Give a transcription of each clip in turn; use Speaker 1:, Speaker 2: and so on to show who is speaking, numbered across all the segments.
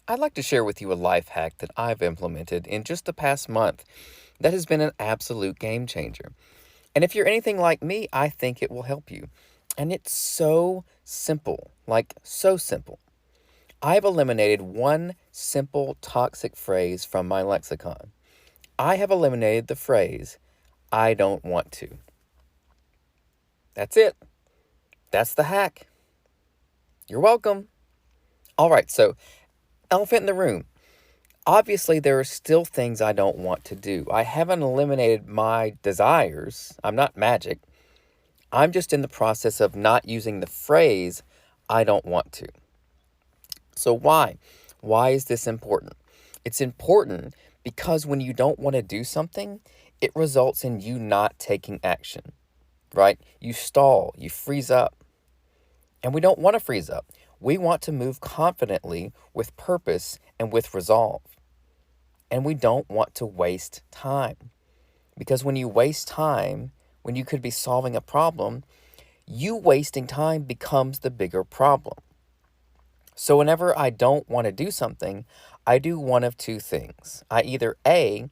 Speaker 1: I'd like to share with you a life hack that I've implemented in just the past month that has been an absolute game changer. And if you're anything like me, I think it will help you. And it's so simple, like so simple. I've eliminated one simple toxic phrase from my lexicon. I have eliminated the phrase, I don't want to. That's it. That's the hack. You're welcome. All right, so elephant in the room. Obviously, there are still things I don't want to do. I haven't eliminated my desires. I'm not magic. I'm just in the process of not using the phrase, I don't want to. So why? Why is this important? It's important because when you don't want to do something, it results in you not taking action, right? You stall, you freeze up. And we don't want to freeze up. We want to move confidently with purpose and with resolve. And we don't want to waste time. Because when you waste time, when you could be solving a problem, you wasting time becomes the bigger problem. So whenever I don't want to do something, I do one of two things. I either A,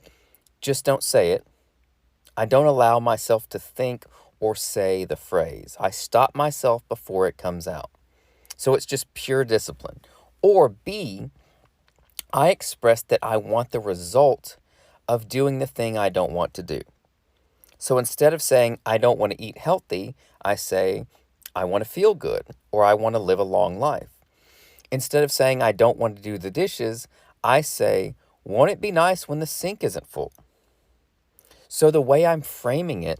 Speaker 1: just don't say it. I don't allow myself to think or say the phrase. I stop myself before it comes out. So it's just pure discipline. Or B, I express that I want the result of doing the thing I don't want to do. So instead of saying, I don't want to eat healthy, I say, I want to feel good, or I want to live a long life. Instead of saying, I don't want to do the dishes, I say, won't it be nice when the sink isn't full? So the way I'm framing it,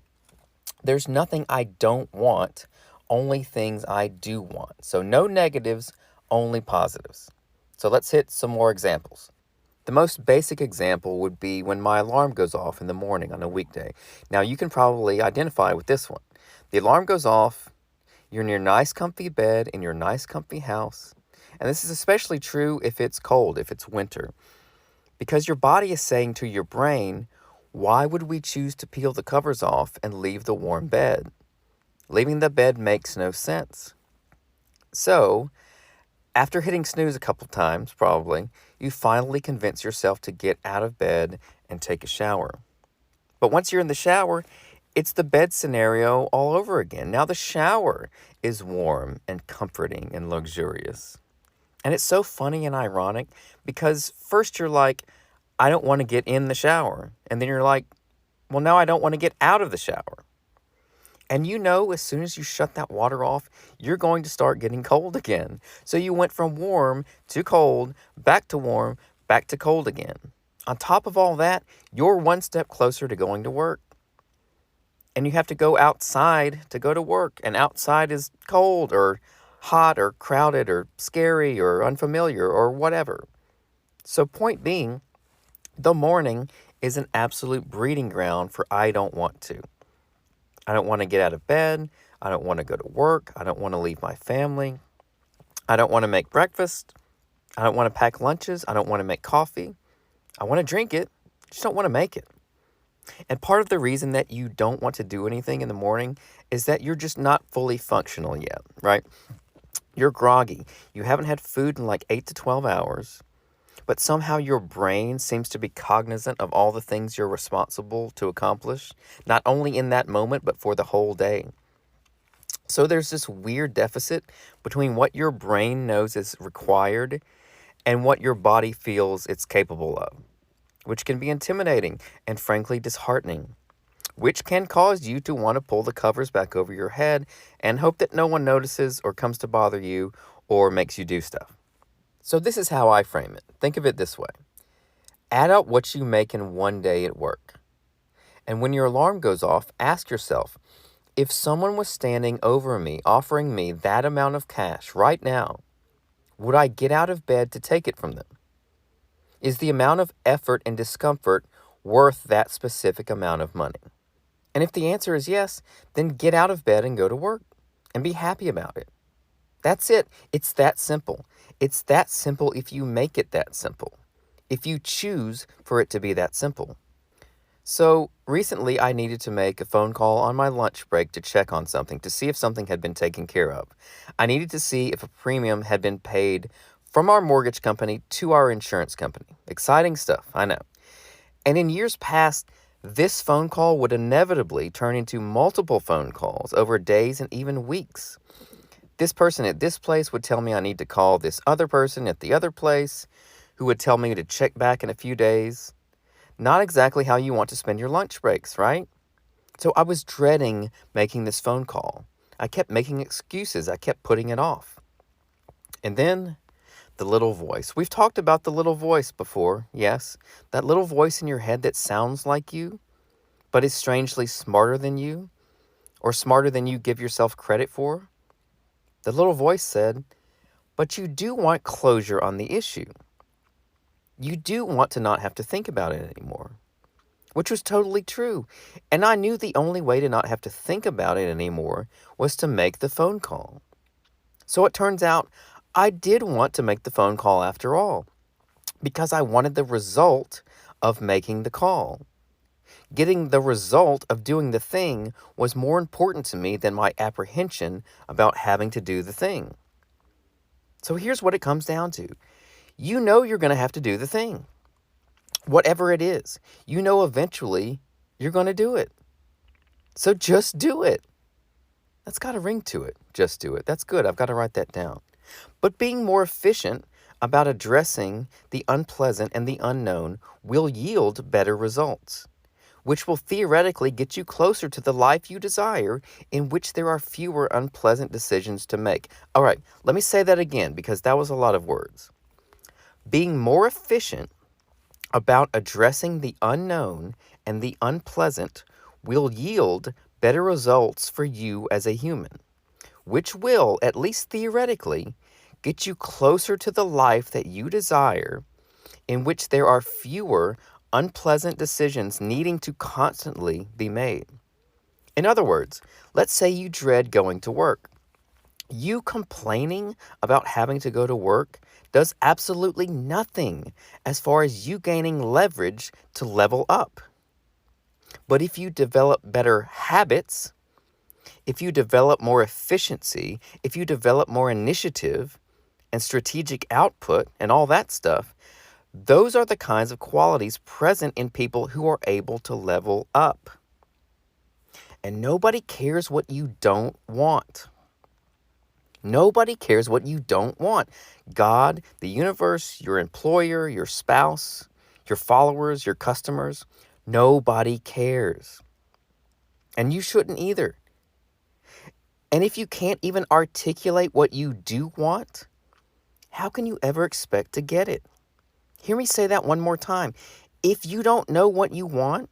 Speaker 1: there's nothing I don't want, only things I do want. So no negatives, only positives. So let's hit some more examples. The most basic example would be when my alarm goes off in the morning on a weekday. Now you can probably identify with this one. The alarm goes off, you're in your nice comfy bed in your nice comfy house. And this is especially true if it's cold, if it's winter. Because your body is saying to your brain, why would we choose to peel the covers off and leave the warm bed? Leaving the bed makes no sense. So, after hitting snooze a couple times, probably, you finally convince yourself to get out of bed and take a shower. But once you're in the shower, it's the bed scenario all over again. Now the shower is warm and comforting and luxurious. And it's so funny and ironic because first you're like, I don't want to get in the shower. And then you're like, well, now I don't want to get out of the shower. And you know, as soon as you shut that water off, you're going to start getting cold again. So you went from warm to cold, back to warm, back to cold again. On top of all that, you're one step closer to going to work. And you have to go outside to go to work. And outside is cold or hot or crowded or scary or unfamiliar or whatever. So point being, the morning is an absolute breeding ground for I don't want to. I don't want to get out of bed. I don't want to go to work. I don't want to leave my family. I don't want to make breakfast. I don't want to pack lunches. I don't want to make coffee. I want to drink it. Just don't want to make it. And part of the reason that you don't want to do anything in the morning is that you're just not fully functional yet, right? You're groggy. You haven't had food in like 8 to 12 hours. But somehow your brain seems to be cognizant of all the things you're responsible to accomplish, not only in that moment, but for the whole day. So there's this weird deficit between what your brain knows is required and what your body feels it's capable of, which can be intimidating and frankly disheartening, which can cause you to want to pull the covers back over your head and hope that no one notices or comes to bother you or makes you do stuff. So this is how I frame it. Think of it this way. Add up what you make in one day at work. And when your alarm goes off, ask yourself, if someone was standing over me offering me that amount of cash right now, would I get out of bed to take it from them? Is the amount of effort and discomfort worth that specific amount of money? And if the answer is yes, then get out of bed and go to work and be happy about it. That's it. It's that simple. It's that simple if you make it that simple. If you choose for it to be that simple. So recently I needed to make a phone call on my lunch break to check on something, to see if something had been taken care of. I needed to see if a premium had been paid From our mortgage company to our insurance company. Exciting stuff, I know. And in years past, this phone call would inevitably turn into multiple phone calls over days and even weeks. This person at this place would tell me I need to call this other person at the other place, who would tell me to check back in a few days. Not exactly how you want to spend your lunch breaks, right? So I was dreading making this phone call. I kept making excuses. I kept putting it off. And then the little voice. We've talked about the little voice before, yes. That little voice in your head that sounds like you, but is strangely smarter than you, or smarter than you give yourself credit for. The little voice said, but you do want closure on the issue. You do want to not have to think about it anymore, which was totally true. And I knew the only way to not have to think about it anymore was to make the phone call. So it turns out I did want to make the phone call after all, because I wanted the result of making the call. Getting the result of doing the thing was more important to me than my apprehension about having to do the thing. So here's what it comes down to. You know you're going to have to do the thing. Whatever it is, you know eventually you're going to do it. So just do it. That's got a ring to it. Just do it. That's good. I've got to write that down. But being more efficient about addressing the unpleasant and the unknown will yield better results, which will theoretically get you closer to the life you desire, in which there are fewer unpleasant decisions to make. All right, let me say that again, because that was a lot of words. Being more efficient about addressing the unknown and the unpleasant will yield better results for you as a human, which will, at least theoretically, get you closer to the life that you desire, in which there are fewer unpleasant decisions needing to constantly be made. In other words, let's say you dread going to work. You complaining about having to go to work does absolutely nothing as far as you gaining leverage to level up. But if you develop better habits, if you develop more efficiency, if you develop more initiative and strategic output and all that stuff, those are the kinds of qualities present in people who are able to level up. And nobody cares what you don't want. Nobody cares what you don't want. God, the universe, your employer, your spouse, your followers, your customers, nobody cares. And you shouldn't either. And if you can't even articulate what you do want, how can you ever expect to get it? Hear me say that one more time. If you don't know what you want,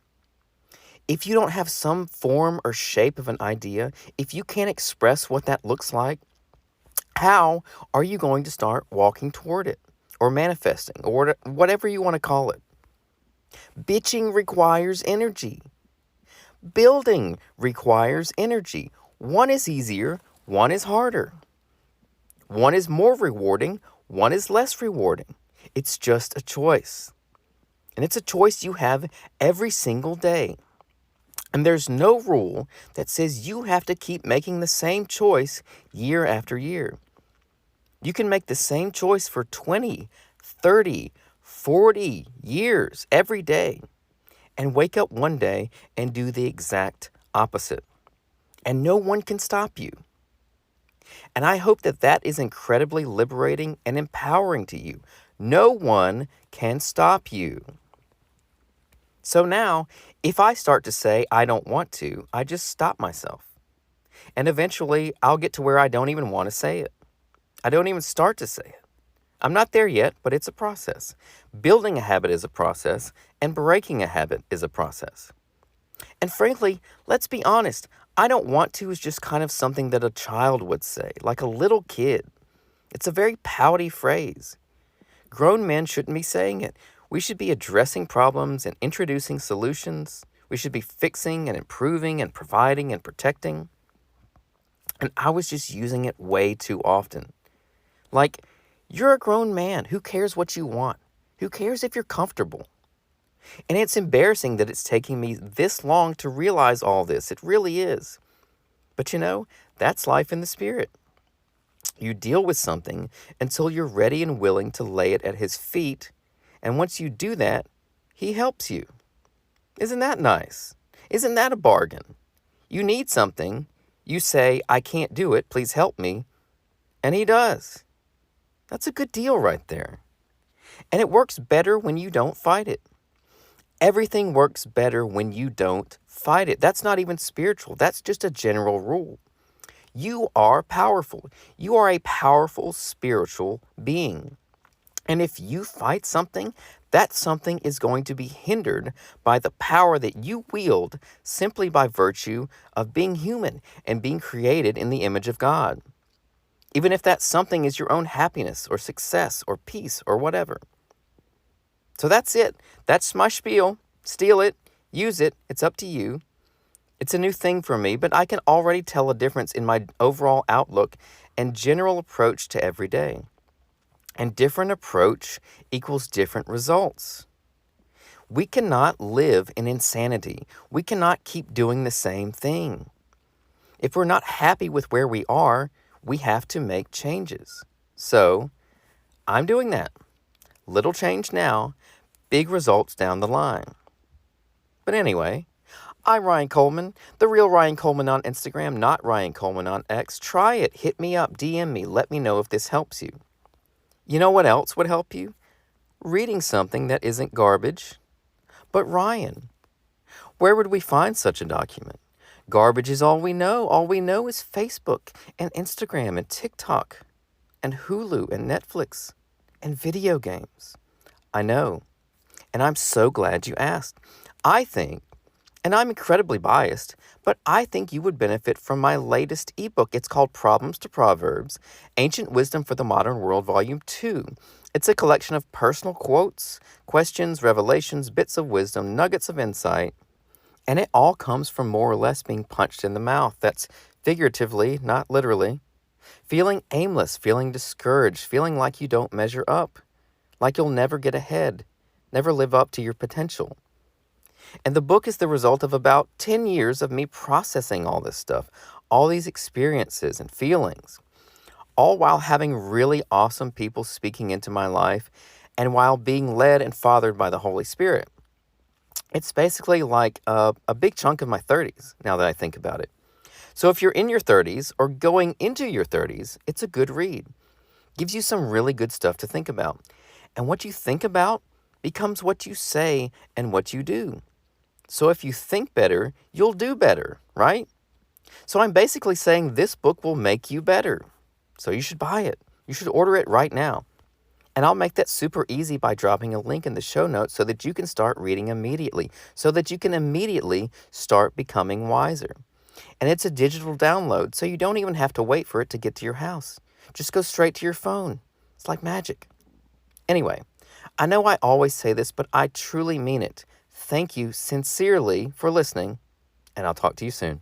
Speaker 1: if you don't have some form or shape of an idea, if you can't express what that looks like, how are you going to start walking toward it or manifesting or whatever you want to call it? Bitching requires energy. Building requires energy. One is easier, one is harder. One is more rewarding, one is less rewarding. It's just a choice. And it's a choice you have every single day. And there's no rule that says you have to keep making the same choice year after year. You can make the same choice for 20, 30, 40 years every day and wake up one day and do the exact opposite. And no one can stop you. And I hope that that is incredibly liberating and empowering to you. No one can stop you. So now, if I start to say I don't want to, I just stop myself. And eventually, I'll get to where I don't even want to say it. I don't even start to say it. I'm not there yet, but it's a process. Building a habit is a process, and breaking a habit is a process. And frankly, let's be honest, I don't want to is just kind of something that a child would say, like a little kid. It's a very pouty phrase. Grown men shouldn't be saying it. We should be addressing problems and introducing solutions. We should be fixing and improving and providing and protecting. And I was just using it way too often. Like, you're a grown man. Who cares what you want? Who cares if you're comfortable? And it's embarrassing that it's taking me this long to realize all this. It really is. But you know, that's life in the spirit. You deal with something until you're ready and willing to lay it at his feet. And once you do that, he helps you. Isn't that nice? Isn't that a bargain? You need something. You say, I can't do it. Please help me. And he does. That's a good deal right there. And it works better when you don't fight it. Everything works better when you don't fight it. That's not even spiritual. That's just a general rule. You are powerful. You are a powerful spiritual being. And if you fight something, that something is going to be hindered by the power that you wield simply by virtue of being human and being created in the image of God. Even if that something is your own happiness or success or peace or whatever. So that's it. That's my spiel. Steal it. Use it. It's up to you. It's a new thing for me, but I can already tell a difference in my overall outlook and general approach to every day. And different approach equals different results. We cannot live in insanity. We cannot keep doing the same thing. If we're not happy with where we are, we have to make changes. So, I'm doing that. Little change now, big results down the line. But anyway, I'm Ryan Coleman, the real Ryan Coleman on Instagram, not Ryan Coleman on X. Try it. Hit me up. DM me. Let me know if this helps you. You know what else would help you? Reading something that isn't garbage. But Ryan, where would we find such a document? Garbage is all we know. All we know is Facebook and Instagram and TikTok and Hulu and Netflix and video games. I know. And I'm so glad you asked. I think, and I'm incredibly biased, but I think you would benefit from my latest ebook. It's called Problems to Proverbs, Ancient Wisdom for the Modern World, Volume 2. It's a collection of personal quotes, questions, revelations, bits of wisdom, nuggets of insight, and it all comes from more or less being punched in the mouth. That's figuratively, not literally. Feeling aimless, feeling discouraged, feeling like you don't measure up, like you'll never get ahead, never live up to your potential. And the book is the result of about 10 years of me processing all this stuff, all these experiences and feelings, all while having really awesome people speaking into my life and while being led and fathered by the Holy Spirit. It's basically like a big chunk of my 30s, now that I think about it. So if you're in your 30s or going into your 30s, it's a good read. Gives you some really good stuff to think about. And what you think about becomes what you say and what you do. So if you think better, you'll do better, right? So I'm basically saying this book will make you better. So you should buy it. You should order it right now. And I'll make that super easy by dropping a link in the show notes so that you can start reading immediately, so that you can immediately start becoming wiser. And it's a digital download, so you don't even have to wait for it to get to your house. Just go straight to your phone. It's like magic. Anyway, I know I always say this, but I truly mean it. Thank you sincerely for listening, and I'll talk to you soon.